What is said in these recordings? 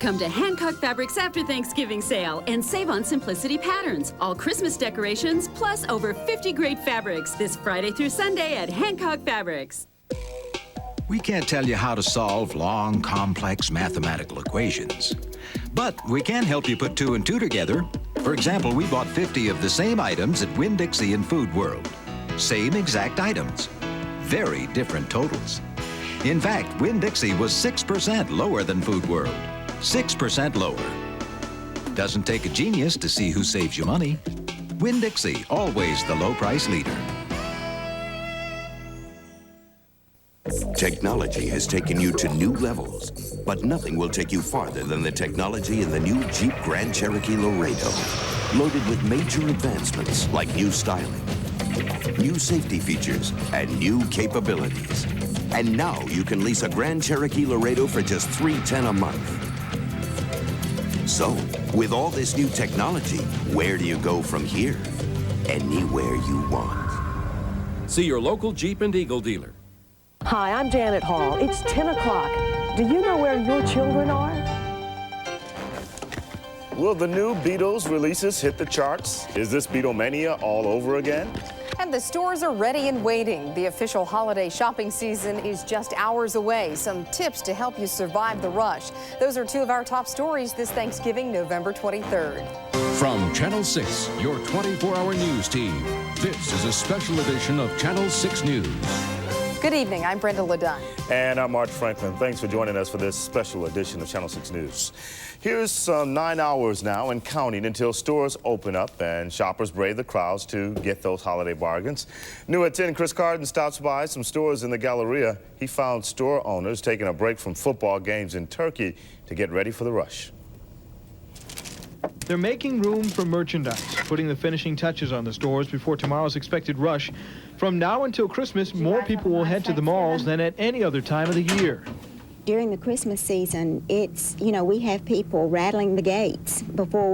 Come to Hancock Fabrics after Thanksgiving sale and save on Simplicity patterns, all Christmas decorations, plus over 50 great fabrics this Friday through Sunday at Hancock Fabrics. We can't tell you how to solve long, complex mathematical equations, but we can help you put 2 and 2 together. For example, we bought 50 of the same items at Winn-Dixie and Food World. Same exact items, very different totals. In fact, Winn-Dixie was 6% lower than Food World. 6% lower. Doesn't take a genius to see who saves you money. Winn-Dixie, always the low price leader. Technology has taken you to new levels, but nothing will take you farther than the technology in the new Jeep Grand Cherokee Laredo. Loaded with major advancements like new styling, new safety features, and new capabilities. And now you can lease a Grand Cherokee Laredo for just $310 a month. So, with all this new technology, where do you go from here? Anywhere you want. See your local Jeep and Eagle dealer. Hi, I'm Janet Hall. It's 10 o'clock. Do you know where your children are? Will the new Beatles releases hit the charts? Is this Beatlemania all over again? And the stores are ready and waiting. The official holiday shopping season is just hours away. Some tips to help you survive the rush. Those are 2 of our top stories this Thanksgiving, November 23rd. From Channel 6, your 24-hour news team, this is a special edition of Channel 6 News. Good evening, I'm Brenda LeDunn. And I'm Mark Franklin. Thanks for joining us for this special edition of Channel 6 News. Here's 9 hours now and counting until stores open up and shoppers brave the crowds to get those holiday bargains. New at 10, Chris Carden stops by some stores in the Galleria. He found store owners taking a break from football games in Turkey to get ready for the rush. They're making room for merchandise, putting the finishing touches on the stores before tomorrow's expected rush. From now until Christmas, more people will head to the malls than at any other time of the year. During the Christmas season, it's, you know, we have people rattling the gates before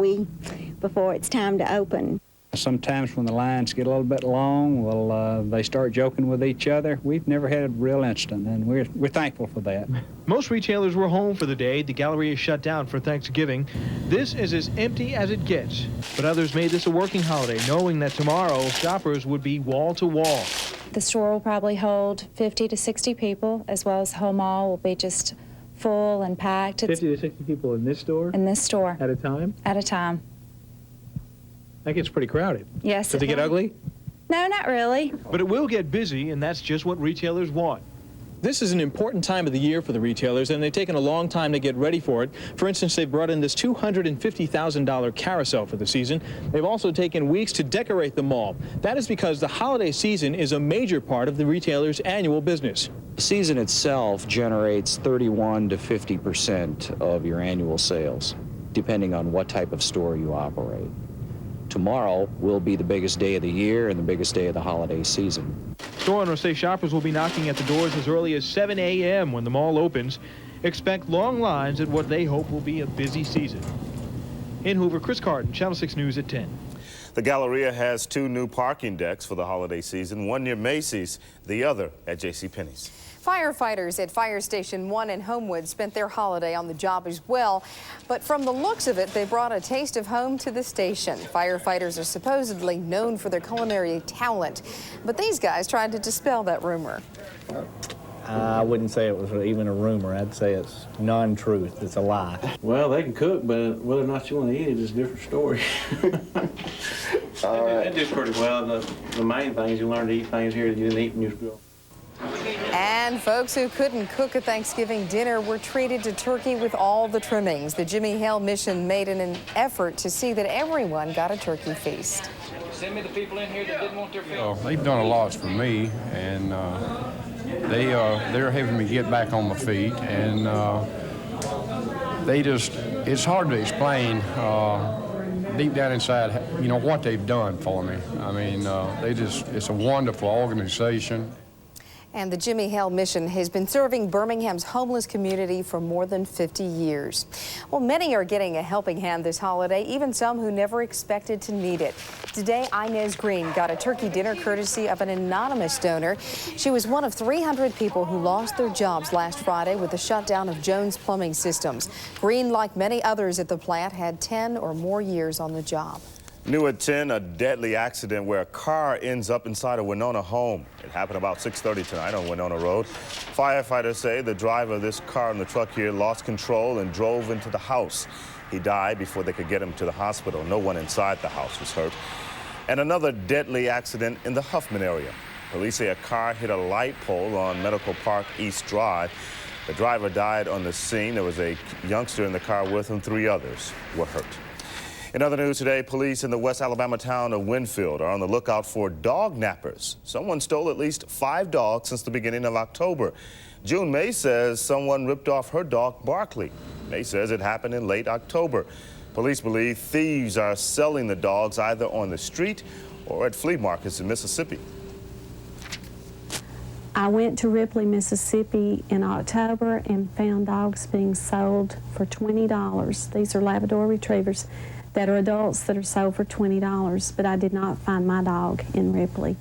it's time to open. Sometimes when the lines get a little bit long, well, they start joking with each other. We've never had a real incident, and we're thankful for that. Most retailers were home for the day. The Galleria is shut down for Thanksgiving. This is as empty as it gets. But others made this a working holiday, knowing that tomorrow shoppers would be wall to wall. The store will probably hold 50 to 60 people, as well as the whole mall will be just full and packed. 50 to 60 people in this store? In this store. At a time? At a time. That gets pretty crowded. Yes. Does it get ugly? No, not really. But it will get busy, and that's just what retailers want. This is an important time of the year for the retailers, and they've taken a long time to get ready for it. For instance, they've brought in this $250,000 carousel for the season. They've also taken weeks to decorate the mall. That is because the holiday season is a major part of the retailer's annual business. The season itself generates 31 to 50% of your annual sales, depending on what type of store you operate. Tomorrow will be the biggest day of the year and the biggest day of the holiday season. Store owners say shoppers will be knocking at the doors as early as 7 a.m. when the mall opens. Expect long lines at what they hope will be a busy season. In Hoover, Chris Carden, Channel 6 News at 10. The Galleria has 2 new parking decks for the holiday season, one near Macy's, the other at JCPenney's. Firefighters at Fire Station 1 in Homewood spent their holiday on the job as well. But from the looks of it, they brought a taste of home to the station. Firefighters are supposedly known for their culinary talent. But these guys tried to dispel that rumor. I wouldn't say it was even a rumor. I'd say it's non-truth. It's a lie. Well, they can cook, but whether or not you want to eat it is a different story. They do pretty well. The main thing is you learn to eat things here that you didn't eat when you were school. And folks who couldn't cook a Thanksgiving dinner were treated to turkey with all the trimmings. The Jimmy Hale mission made an effort to see that everyone got a turkey feast. Send me the people in here that didn't want their feast. They've done a lot for me, and they're helping me get back on my feet, and it's hard to explain deep down inside, you know, what they've done for me. I mean, it's a wonderful organization. And the Jimmy Hale Mission has been serving Birmingham's homeless community for more than 50 years. Well, many are getting a helping hand this holiday, even some who never expected to need it. Today, Inez Green got a turkey dinner courtesy of an anonymous donor. She was one of 300 people who lost their jobs last Friday with the shutdown of Jones Plumbing Systems. Green, like many others at the plant, had 10 or more years on the job. New at 10, a deadly accident where a car ends up inside a Winona home. It happened about 6:30 tonight on Winona Road. Firefighters say the driver of this car and the truck here lost control and drove into the house. He died before they could get him to the hospital. No one inside the house was hurt. And another deadly accident in the Huffman area. Police say a car hit a light pole on Medical Park East Drive. The driver died on the scene. There was a youngster in the car with him. 3 others were hurt. In other news today, police in the West Alabama town of Winfield are on the lookout for dog nappers. Someone stole at least 5 dogs since the beginning of October. June May says someone ripped off her dog, Barkley. May says it happened in late October. Police believe thieves are selling the dogs either on the street or at flea markets in Mississippi. I went to Ripley, Mississippi in October and found dogs being sold for $20. These are Labrador Retrievers that are adults that are sold for $20, but I did not find my dog in Ripley.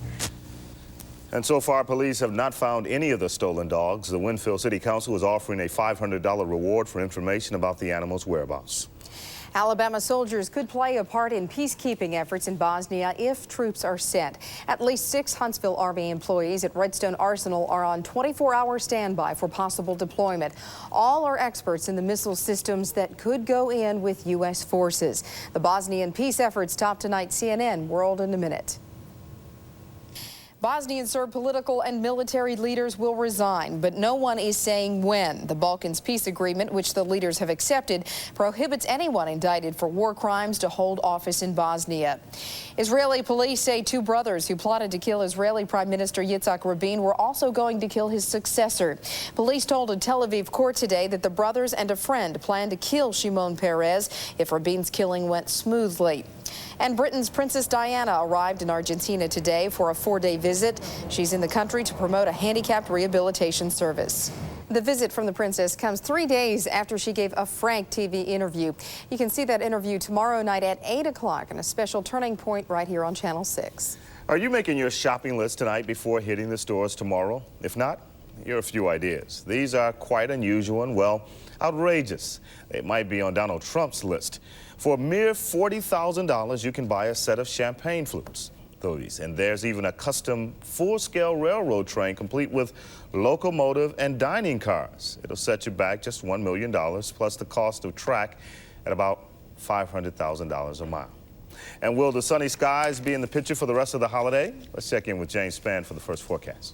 And so far, police have not found any of the stolen dogs. The Winfield City Council is offering a $500 reward for information about the animals' whereabouts. Alabama soldiers could play a part in peacekeeping efforts in Bosnia if troops are sent. At least 6 Huntsville Army employees at Redstone Arsenal are on 24-hour standby for possible deployment. All are experts in the missile systems that could go in with U.S. forces. The Bosnian peace efforts top tonight. CNN World in a minute. Bosnian Serb political and military leaders will resign, but no one is saying when. The Balkans peace agreement, which the leaders have accepted, prohibits anyone indicted for war crimes to hold office in Bosnia. Israeli police say 2 brothers who plotted to kill Israeli Prime Minister Yitzhak Rabin were also going to kill his successor. Police told a Tel Aviv court today that the brothers and a friend planned to kill Shimon Peres if Rabin's killing went smoothly. And Britain's Princess Diana arrived in Argentina today for a 4-day visit. She's in the country to promote a handicapped rehabilitation service. The visit from the princess comes 3 days after she gave a frank TV interview. You can see that interview tomorrow night at 8 o'clock in a special Turning Point right here on Channel 6. Are you making your shopping list tonight before hitting the stores tomorrow? If not, here are a few ideas. These are quite unusual and, well, outrageous. They might be on Donald Trump's list. For a mere $40,000, you can buy a set of champagne flutes. And there's even a custom full-scale railroad train complete with locomotive and dining cars. It'll set you back just $1 million, plus the cost of track at about $500,000 a mile. And will the sunny skies be in the picture for the rest of the holiday? Let's check in with James Spann for the first forecast.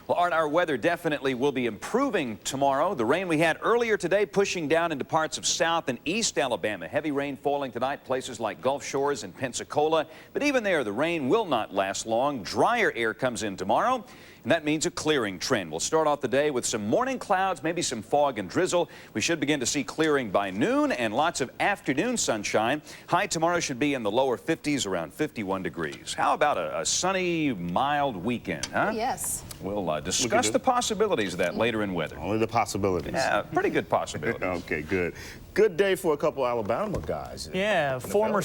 Well, Art, our weather definitely will be improving tomorrow. The rain we had earlier today pushing down into parts of South and East Alabama. Heavy rain falling tonight, places like Gulf Shores and Pensacola. But even there, the rain will not last long. Drier air comes in tomorrow, and that means a clearing trend. We'll start off the day with some morning clouds, maybe some fog and drizzle. We should begin to see clearing by noon and lots of afternoon sunshine. High tomorrow should be in the lower 50s, around 51 degrees. How about a sunny, mild weekend, huh? Yes. We'll discuss the possibilities of that later in weather. Only the possibilities. Yeah, pretty good possibilities. Okay, good. Good day for a couple Alabama guys. Yeah, former